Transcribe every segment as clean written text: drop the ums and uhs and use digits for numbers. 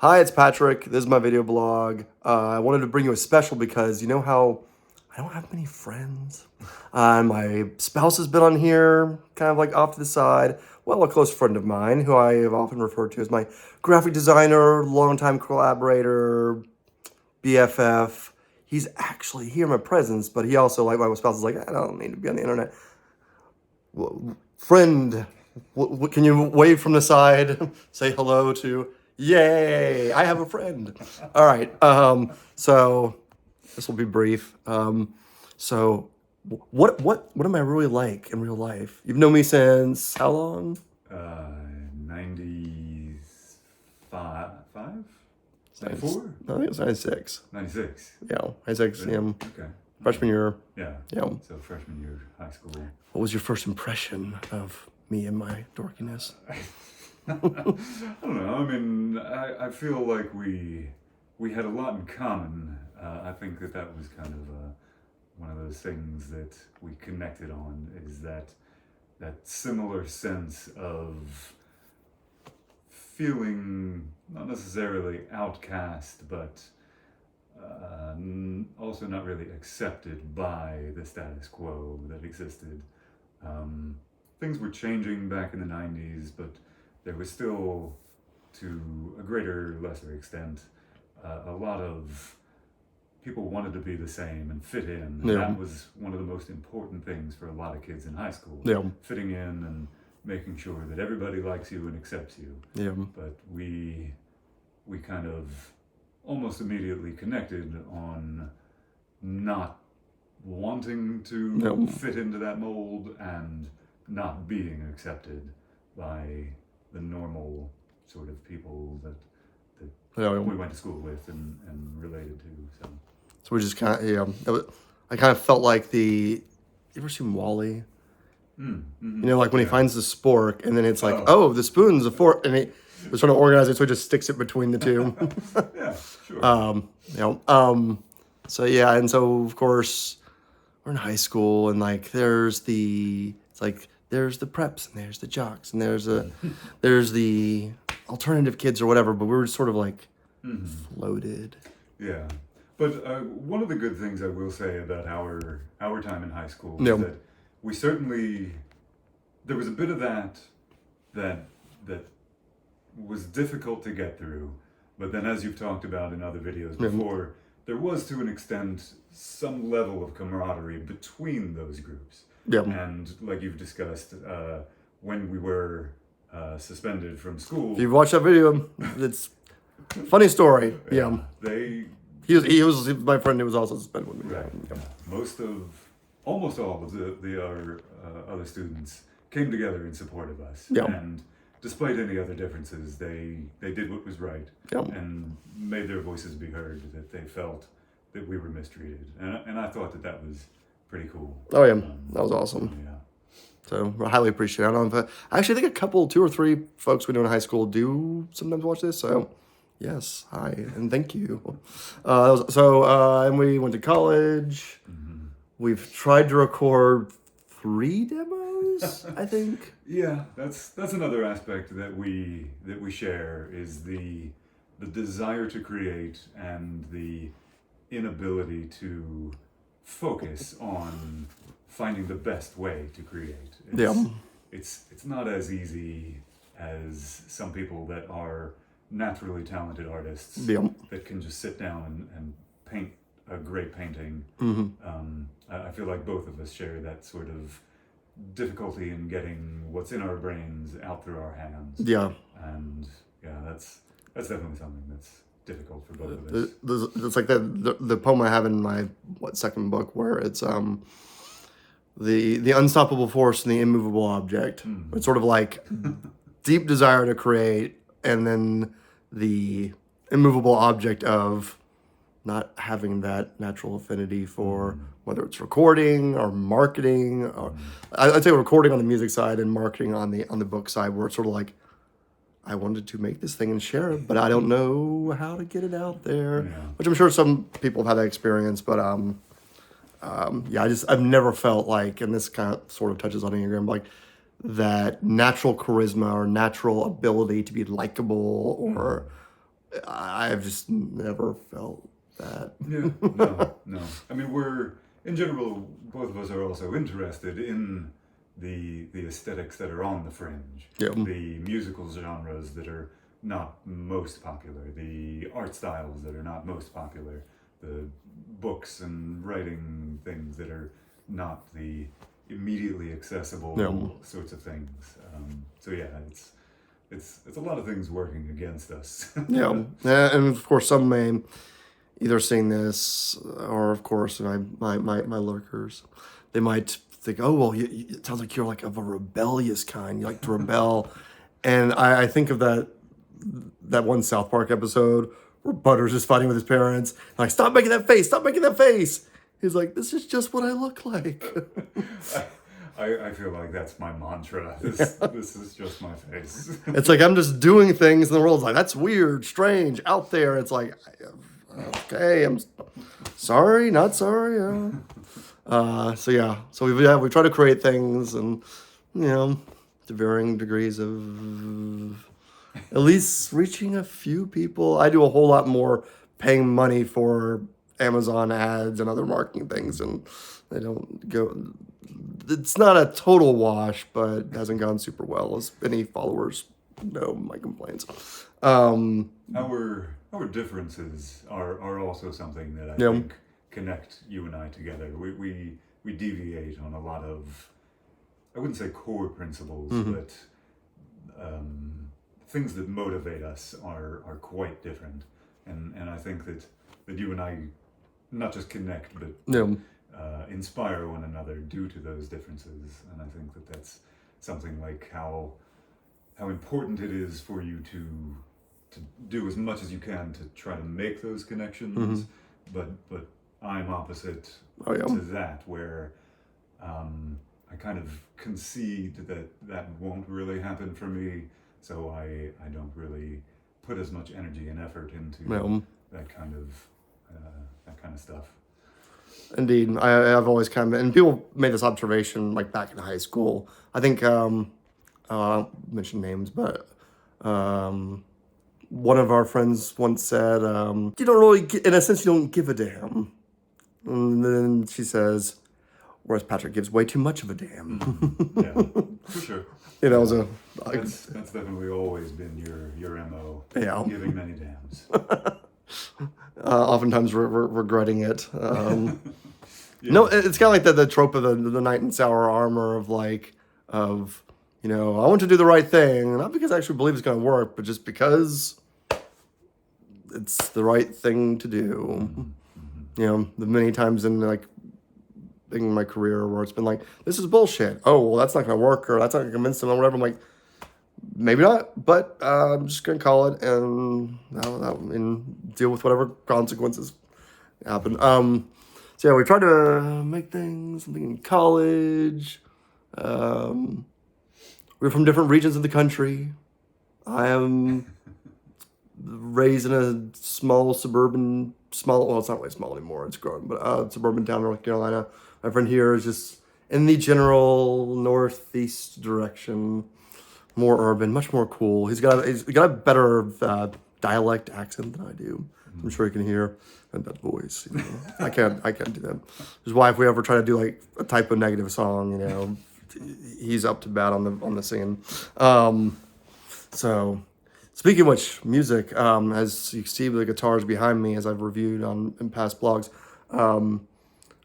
Hi, it's Patrick. This is my video blog. I wanted to bring you a special because you know how I don't have many friends. My spouse has been on here, kind of like off to the side. Well, a close friend of mine who I have often referred to as my graphic designer, longtime collaborator, BFF. He's actually here in my presence, but he also, like my spouse, is like, I don't need to be on the internet. Friend, can you wave from the side? Say hello to, yay, I have a friend. All right, so this will be brief. So what am I really like in real life? You've known me since how long? 95? 94? I think it was 96. 96. Yeah, 96, Okay. freshman year. Yeah. Yeah. So freshman year high school. What was your first impression of me and my dorkiness? I don't know. I mean, I feel like we had a lot in common. I think that was kind of one of those things that we connected on, is that similar sense of feeling not necessarily outcast, but also not really accepted by the status quo that existed. Things were changing back in the 90s, but there was still, to a greater, lesser extent, a lot of people wanted to be the same and fit in. And that was one of the most important things for a lot of kids in high school. Yeah. Fitting in and making sure that everybody likes you and accepts you. Yeah. But we kind of almost immediately connected on not wanting to fit into that mold and not being accepted by the normal sort of people that we went to school with and related to. So we just kind of, I kind of felt like you ever seen Wall-E? Mm-hmm. You know, like when he finds the spork and then it's like, oh, the spoon's a fork, and he was trying to organize it, so he just sticks it between the two. Yeah, sure. So yeah, and so of course we're in high school, and like there's the preps and there's the jocks and there's the alternative kids or whatever, but we were sort of like floated. Yeah. But one of the good things I will say about our time in high school is that we certainly, there was a bit of that was difficult to get through, but then, as you've talked about in other videos before, there was, to an extent, some level of camaraderie between those groups. Yeah. And like you've discussed, when we were suspended from school. If you've watched that video, it's funny story. Yeah. He was my friend who was also suspended with me. Right. Yeah. Almost all of the other students came together in support of us. Yeah. And despite any other differences, they did what was right and made their voices be heard, that they felt that we were mistreated. And I thought that was pretty cool. Oh yeah, that was awesome. Yeah. So I highly appreciate it. I don't know if I actually think two or three folks we know in high school do sometimes watch this. So yes, hi and thank you. And we went to college. Mm-hmm. We've tried to record 3 demos, I think. Yeah, that's another aspect that we share, is the desire to create and the inability to focus on finding the best way to create. It's not as easy as some people that are naturally talented artists that can just sit down and paint a great painting. Mm-hmm. I feel like both of us share that sort of difficulty in getting what's in our brains out through our hands. Yeah. And yeah, that's definitely something that's difficult for both of us. It's like the poem I have in my second book, where it's the unstoppable force and the immovable object. It's sort of like deep desire to create, and then the immovable object of not having that natural affinity for whether it's recording or marketing, or I'd say recording on the music side and marketing on the book side, where it's sort of like, I wanted to make this thing and share it, but I don't know how to get it out there. Yeah. Which I'm sure some people have had that experience, but I've never felt like, and this kind of sort of touches on Enneagram, like that natural charisma or natural ability to be likable or I've just never felt that. Yeah, no. I mean, in general, both of us are also interested in the aesthetics that are on the fringe, Yeah. the musical genres that are not most popular, the art styles that are not most popular, the books and writing things that are not the immediately accessible sorts of things. So yeah, it's a lot of things working against us. Yeah, and of course some may either sing this, or of course my lurkers, they might think, oh well, it sounds like you're like of a rebellious kind. You like to rebel, and I think of that one South Park episode where Butters is fighting with his parents, like, stop making that face, stop making that face. He's like, this is just what I look like. I feel like that's my mantra. This is just my face. It's like I'm just doing things, and the world's like, that's weird, strange, out there. It's like, okay, I'm sorry, not sorry. So yeah, so we try to create things, and to varying degrees of at least reaching a few people. I do a whole lot more paying money for Amazon ads and other marketing things, and they don't go. It's not a total wash, but it hasn't gone super well, as any followers know my complaints. Our differences are also something that I think connect you and I together. We deviate on a lot of, I wouldn't say core principles, but things that motivate us are quite different. And I think that you and I not just connect, but inspire one another due to those differences. And I think that that's something like how important it is for you to do as much as you can to try to make those connections. But I'm opposite to that, where I kind of concede that won't really happen for me. So I don't really put as much energy and effort into that kind of stuff. Indeed, I've always kind of, and people made this observation like back in high school. I think I won't mention names, but one of our friends once said, "You don't really, in a sense, you don't give a damn." And then she says, "Whereas Patrick gives way too much of a damn." Yeah, for sure. That's definitely always been your MO. Yeah. Giving many dams. Oftentimes regretting it. No, it's kind of like the trope of the knight in sour armor of I want to do the right thing, not because I actually believe it's going to work, but just because it's the right thing to do. The many times in my career where it's been like, this is bullshit. Oh, well, that's not going to work, or that's not going to convince them, or whatever. I'm like, maybe not, but I'm just going to call it and deal with whatever consequences happen. So yeah, we tried to make things, something in college. We're from different regions of the country. I am raised in a well, it's not really small anymore, it's grown, but suburban town in North Carolina. My friend here is just in the general northeast direction, more urban, much more cool. He's got a better dialect accent than I do. I'm sure you can hear that voice. I can't do that. Which is why if we ever try to do like a type of negative song, he's up to bat on the singing. So speaking of which, music, as you see the guitars behind me, as I've reviewed in past blogs,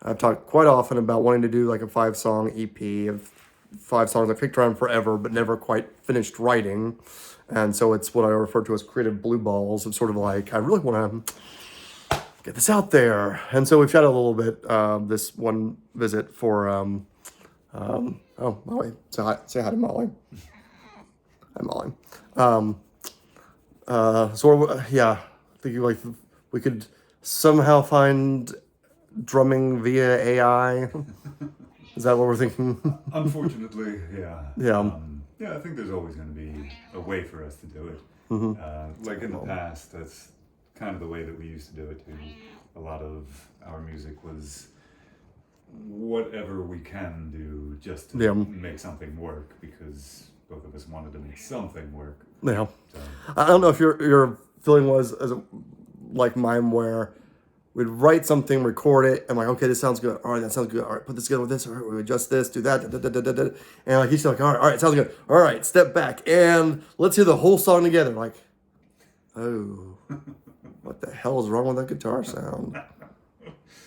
I've talked quite often about wanting to do like a 5-song EP of 5 songs I picked around forever, but never quite finished writing. And so it's what I refer to as creative blue balls. It's sort of like, I really want to get this out there. And so we've chatted a little bit this one visit for, Molly. Say hi to Molly. Hi, Molly. I think we could somehow find drumming via AI. Is that what we're thinking? Unfortunately, yeah. Yeah. I think there's always going to be a way for us to do it. Like in the past, that's kind of the way that we used to do it too. A lot of our music was whatever we can do just to make something work, because both of us wanted to make something work. Yeah. So. I don't know if you're feeling was like mine, where we'd write something, record it, and like, okay, this sounds good. All right, that sounds good. All right, put this together with this. All right, we adjust this, do that, and like he's like, all right, sounds good. All right, step back and let's hear the whole song together. Like, oh, what the hell is wrong with that guitar sound?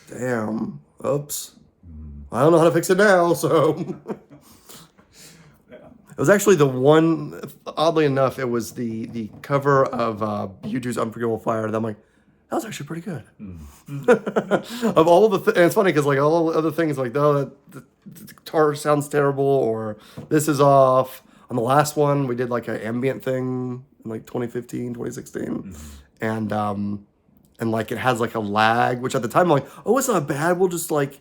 Damn. Oops. I don't know how to fix it now, so. It was actually the one, oddly enough, it was the cover of U2's Unforgivable Fire, and I'm like, that was actually pretty good. Of all and it's funny because like all the other things, like, oh, the guitar sounds terrible, or this is off. On the last one, we did like an ambient thing in like 2015, 2016. And like it has like a lag, which at the time I'm like, oh, it's not bad. We'll just like,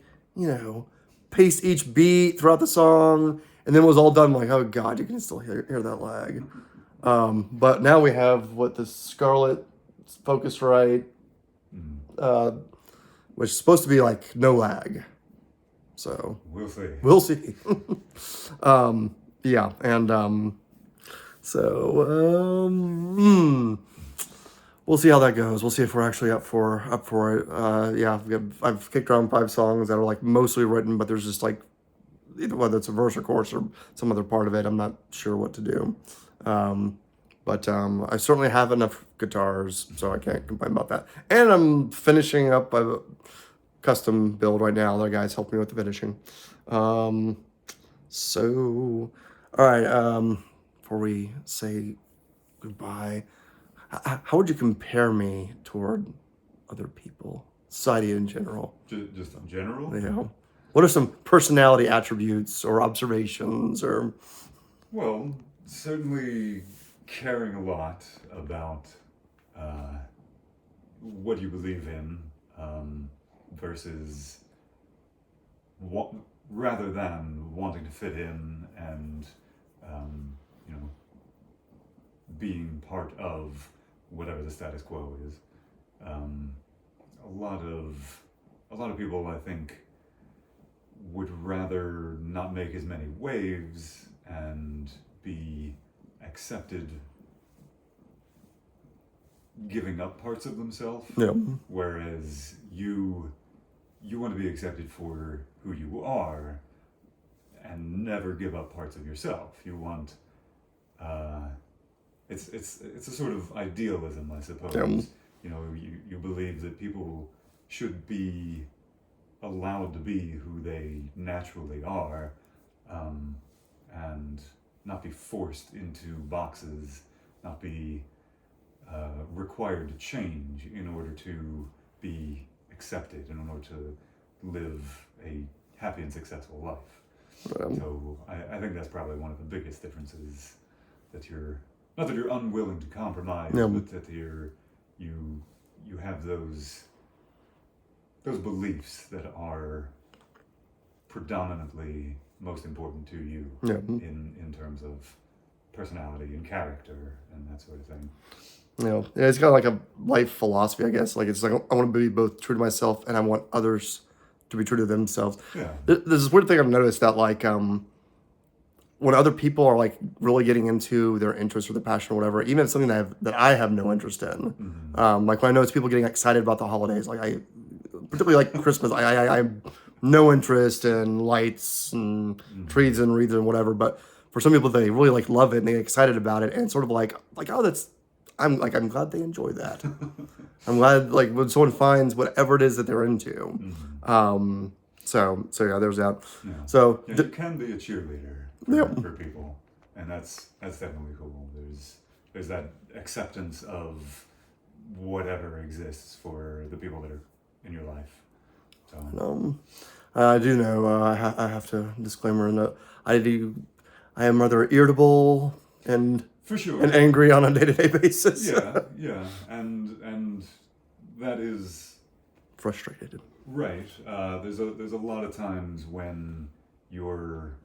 pace each beat throughout the song. And then it was all done, like, oh God, you can still hear that lag. But now we have the Scarlett Focusrite, which is supposed to be like no lag. So we'll see. Yeah, and we'll see how that goes. We'll see if we're actually up for it. Yeah, I've kicked around 5 songs that are like mostly written, but there's just like, either whether it's a verse or chorus or some other part of it, I'm not sure what to do. But I certainly have enough guitars, so I can't complain about that. And I'm finishing up a custom build right now. Other guys helping me with the finishing. So, all right, before we say goodbye, how would you compare me toward other people, society in general? Just in general? Yeah. What are some personality attributes or observations or? Well, certainly caring a lot about what you believe in versus rather than wanting to fit in and being part of whatever the status quo is. A lot of people, I think, would rather not make as many waves and be accepted giving up parts of themselves. Yeah. Whereas you want to be accepted for who you are and never give up parts of yourself. You want it's a sort of idealism, I suppose. Yeah. You believe that people should be allowed to be who they naturally are, and not be forced into boxes, not be required to change in order to be accepted, in order to live a happy and successful life. So I think that's probably one of the biggest differences, that you're not that you're unwilling to compromise, but that you have those beliefs that are predominantly most important to you in terms of personality and character and that sort of thing. Yeah, it's kind of like a life philosophy, I guess. Like, it's like I want to be both true to myself and I want others to be true to themselves. Yeah. There's this weird thing I've noticed that like when other people are like really getting into their interest or their passion or whatever, even if it's something that I have no interest in, like when I notice people getting excited about the holidays, like particularly like Christmas, I have no interest in lights and trees and wreaths and whatever. But for some people, they really like love it and they get excited about it, and it's sort of like oh, I'm glad they enjoy that. I'm glad like when someone finds whatever it is that they're into. So yeah, there's that. Yeah. So you can be a cheerleader for people, and that's definitely cool. There's that acceptance of whatever exists for the people that are in your life. So I do know I have to disclaimer in that I am rather irritable and for sure and angry on a day-to-day basis. Yeah, and that is frustrated. Right. There's a lot of times when your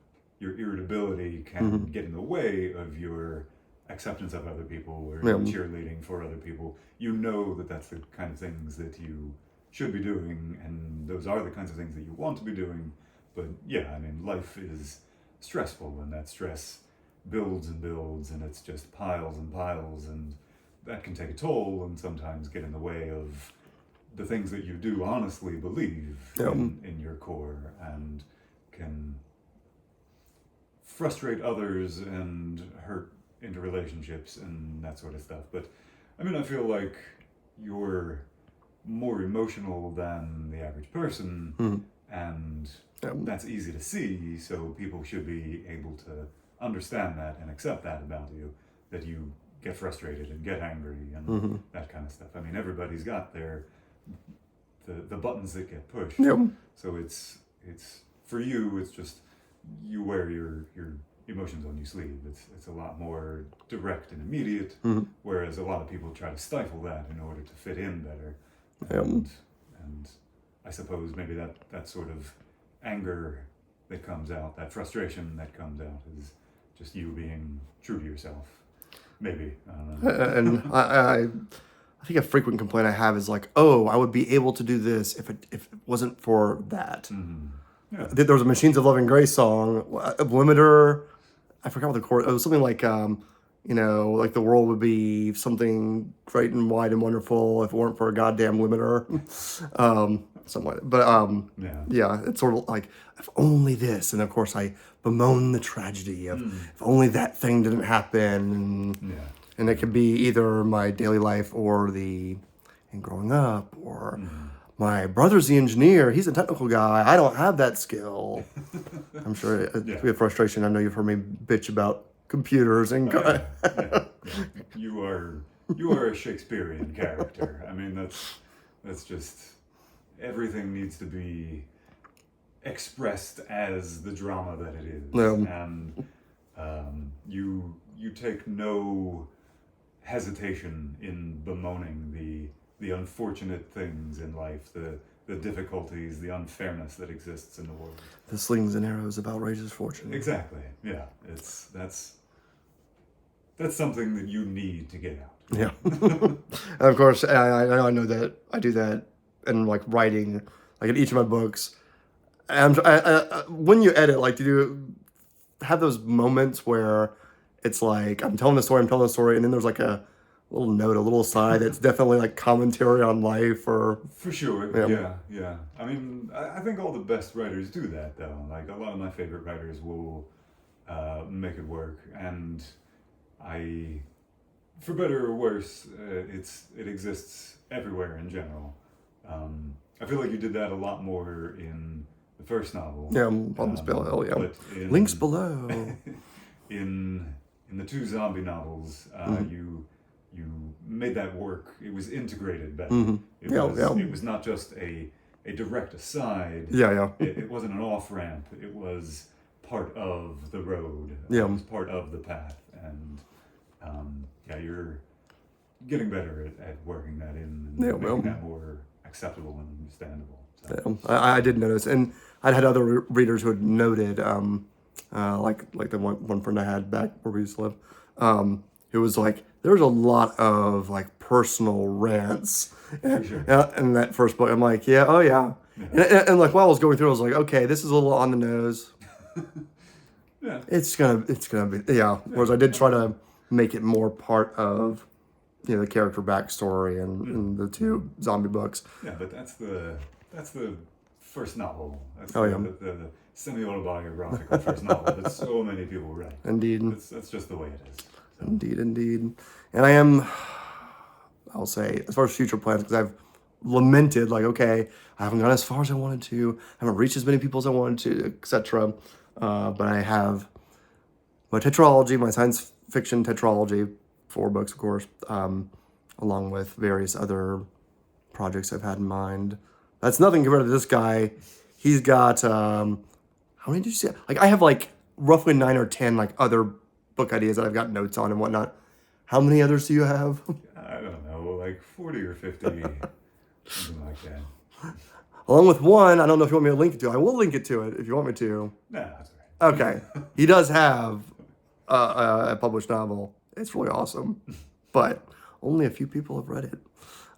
irritability can get in the way of your acceptance of other people or cheerleading for other people. You know that's the kind of things that you should be doing, and those are the kinds of things that you want to be doing. But yeah, I mean, life is stressful, and that stress builds and builds, and it's just piles and piles, and that can take a toll and sometimes get in the way of the things that you do honestly believe in your core, and can frustrate others and hurt into relationships and that sort of stuff. But I mean, I feel like you're more emotional than the average person, and that's easy to see, so people should be able to understand that and accept that about you, that you get frustrated and get angry and that kind of stuff. I mean, everybody's got the buttons that get pushed. So it's for you, it's just you wear your emotions on your sleeve. It's a lot more direct and immediate, whereas a lot of people try to stifle that in order to fit in better. And I suppose maybe that sort of anger that comes out, that frustration that comes out, is just you being true to yourself. Maybe, I don't know. And I think a frequent complaint I have is like, oh, I would be able to do this if it wasn't for that. Yeah. There was a Machines of Loving Grace song, a limiter. I forgot what the chorus. It was something like, like the world would be something great and wide and wonderful if it weren't for a goddamn limiter. Something like that. But yeah, it's sort of like, if only this. And of course, I bemoan the tragedy of if only that thing didn't happen. And it could be either my daily life or in growing up, or my brother's the engineer. He's a technical guy. I don't have that skill. I'm sure it's a frustration. I know you've heard me bitch about computers and. You are a Shakespearean character. I mean, that's just, everything needs to be expressed as the drama that it is, and you take no hesitation in bemoaning the unfortunate things in life, the difficulties, the unfairness that exists in the world. The slings and arrows of outrageous fortune. Exactly. Yeah. That's something that you need to get out. Yeah. And of course, I know that I do that in like writing, like in each of my books. And when you edit, like, do you have those moments where it's like I'm telling the story, and then there's like a little note, a little aside that's definitely like commentary on life, or for sure. Yeah. I mean, I think all the best writers do that, though. Like, a lot of my favorite writers will make it work, and for better or worse, it exists everywhere in general. I feel like you did that a lot more in the first novel. Yeah, Buttons Below. Yeah, links below. in the two zombie novels, you made that work. It was integrated better. It was not just a direct aside. It wasn't an off ramp. It was part of the road. It was part of the path, and you're getting better at working that in and making that more acceptable and understandable. So. I did notice, and I'd had other readers who had noted, like the one friend I had back where we used to live, it was like there's a lot of like personal rants in that first book. I'm like, and like while I was going through, I was like, okay, this is a little on the nose. It's gonna be Whereas I did try to make it more part of the character backstory and the two zombie books. Yeah, but that's the first novel. That's the semi-autobiographical first novel that so many people read. Indeed. That's just the way it is. So. Indeed. And I'll say, as far as future plans, because I've lamented, like, okay, I haven't gone as far as I wanted to, I haven't reached as many people as I wanted to, etc. But I have my tetralogy, my science fiction tetralogy, 4 books, of course, along with various other projects I've had in mind. That's nothing compared to this guy. He's got, how many did you say? Like, I have like roughly 9 or 10 like other book ideas that I've got notes on and whatnot. How many others do you have? I don't know, like 40 or 50, something like that. Along with one, I don't know if you want me to link it to. I will link it to it if you want me to. No, that's all right. Okay. He does have a published novel. It's really awesome, but only a few people have read it.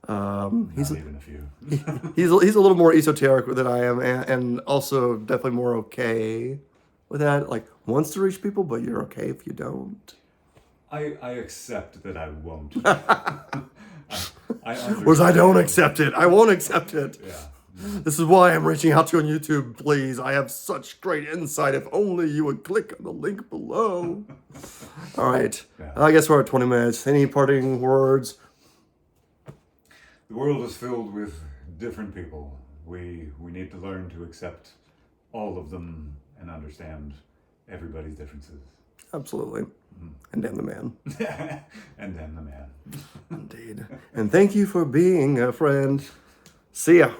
Not even a few. he's a little more esoteric than I am, and also definitely more okay with that. Like, wants to reach people, but you're okay if you don't. I accept that I won't. I Whereas I don't understand. accept it. I won't accept it. Yeah. This is why I'm reaching out to you on YouTube. Please, I have such great insight. If only you would click on the link below. All right. Yeah. I guess we're at 20 minutes. Any parting words? The world is filled with different people. We need to learn to accept all of them and understand everybody's differences. Absolutely. And damn the man. And then the man. Indeed. And thank you for being a friend. See ya.